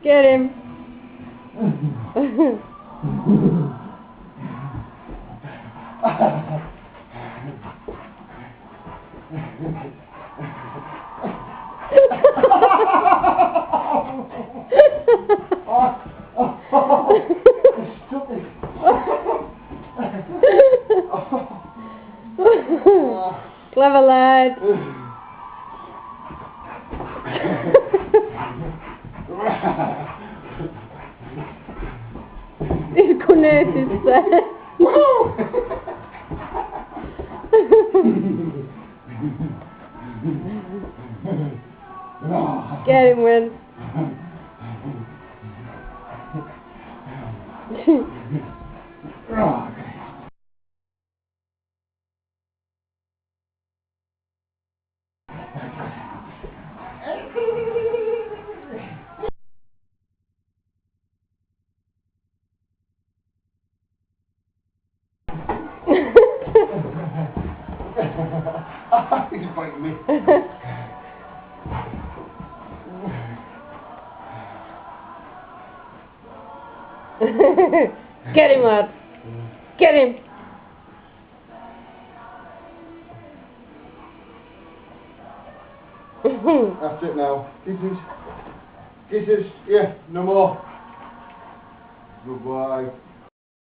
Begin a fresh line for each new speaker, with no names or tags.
Get him. Clever lad. His goodness is sad. Get him, Win.
He's biting me.
Get him, lad. Get him.
That's it now. Kisses. Kisses. Yeah, no more. Goodbye.